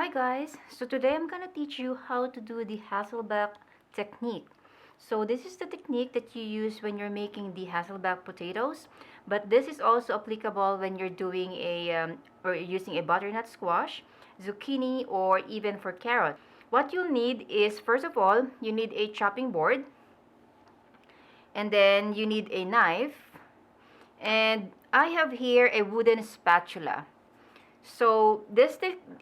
Hi guys, so today I'm gonna teach you how to do the Hasselback technique. So this is the technique that you use when you're making the Hasselback potatoes, but this is also applicable when you're doing or using a butternut squash, zucchini, or even for carrot. What you'll need is, first of all, you need a chopping board, and then you need a knife, and I have here a wooden spatula. So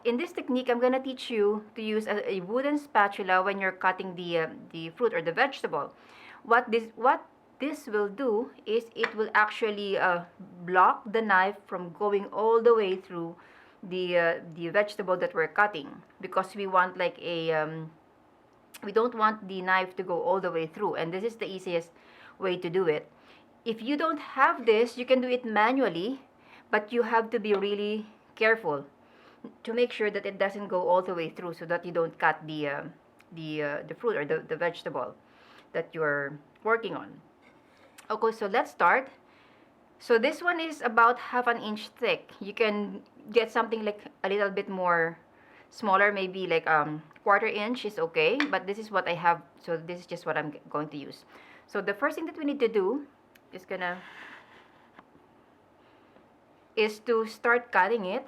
in this technique, I'm gonna teach you to use a wooden spatula when you're cutting the fruit or the vegetable. What this will do is it will actually block the knife from going all the way through the vegetable that we're cutting, because we don't want the knife to go all the way through, and this is the easiest way to do it. If you don't have this, you can do it manually, but you have to be really careful to make sure that it doesn't go all the way through, so that you don't cut the fruit or the vegetable that you're working on. Okay, so let's start. So this one is about half an inch thick. You can get something like a little bit more smaller, maybe like quarter inch is okay, but this is what I have, so this is just what I'm going to use. So the first thing that we need to do is to start cutting it.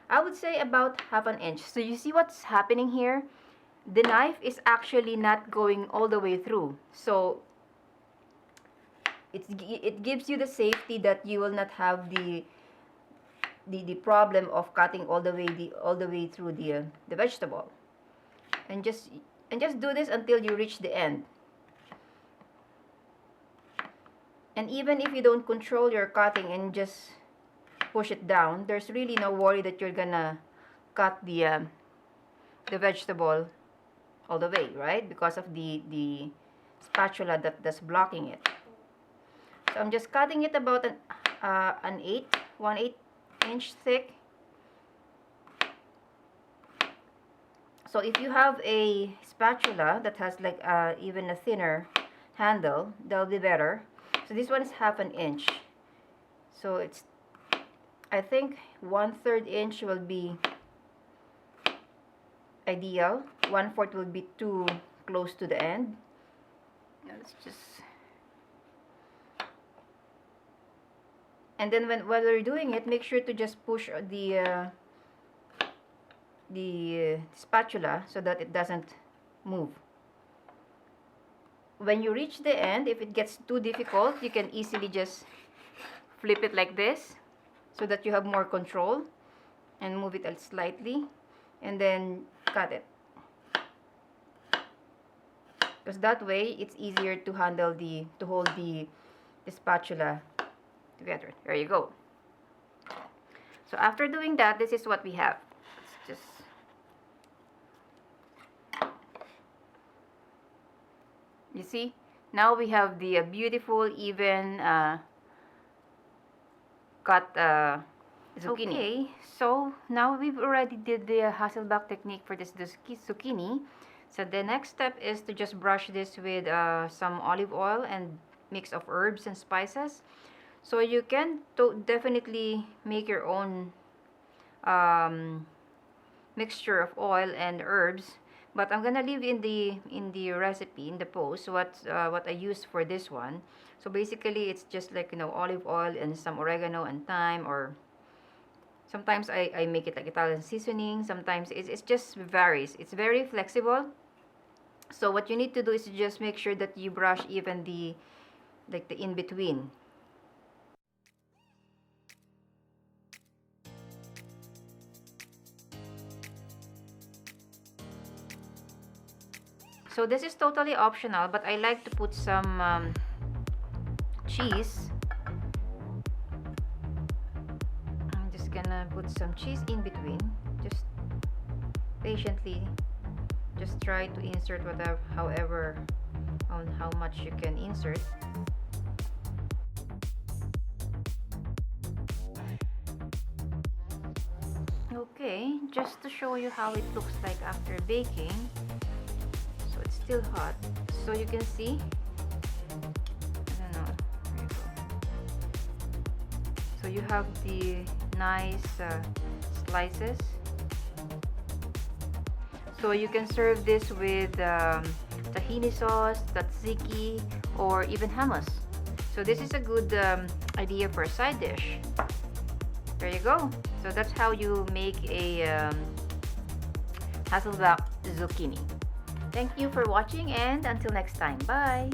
I would say about half an inch. So you see what's happening here? The knife is actually not going all the way through. So it gives you the safety that you will not have the problem of cutting all the way through the vegetable. And just do this until you reach the end. And even if you don't control your cutting and just push it down, there's really no worry that you're gonna cut the vegetable all the way, right? Because of the spatula that's blocking it. So I'm just cutting it about an 1/8 inch thick. So if you have a spatula that has like even a thinner handle, that'll be better. So this one is half an inch. So I think 1/3 inch will be ideal. 1/4 will be too close to the end. Now let's just, and then while you're doing it, make sure to just push the spatula so that it doesn't move. When you reach the end, if it gets too difficult, you can easily just flip it like this, so that you have more control, and move it slightly, and then cut it. Because that way it's easier to handle to hold the spatula together. There you go. So after doing that, this is what we have. Let's just, you see, now we have the beautiful even cut zucchini. Okay, so now we've already did the Hasselback technique for this zucchini. So the next step is to just brush this with some olive oil and mix of herbs and spices. So you can definitely make your own mixture of oil and herbs, but I'm gonna leave in the recipe, in the post, what I used for this one. So basically it's just like, olive oil and some oregano and thyme, or sometimes I make it like Italian seasoning. Sometimes it just varies. It's very flexible. So what you need to do is to just make sure that you brush even the in between. So this is totally optional, but I like to put some cheese. I'm just gonna put some cheese in between. Just patiently, just try to insert however, on how much you can insert. Okay, just to show you how it looks like after baking. So it's still hot, so you can see, I don't know, there you go. So you have the nice slices. So you can serve this with tahini sauce, tzatziki, or even hummus. So this is a good idea for a side dish. There you go. So that's how you make a Hasselback zucchini. Thank you for watching, and until next time. Bye!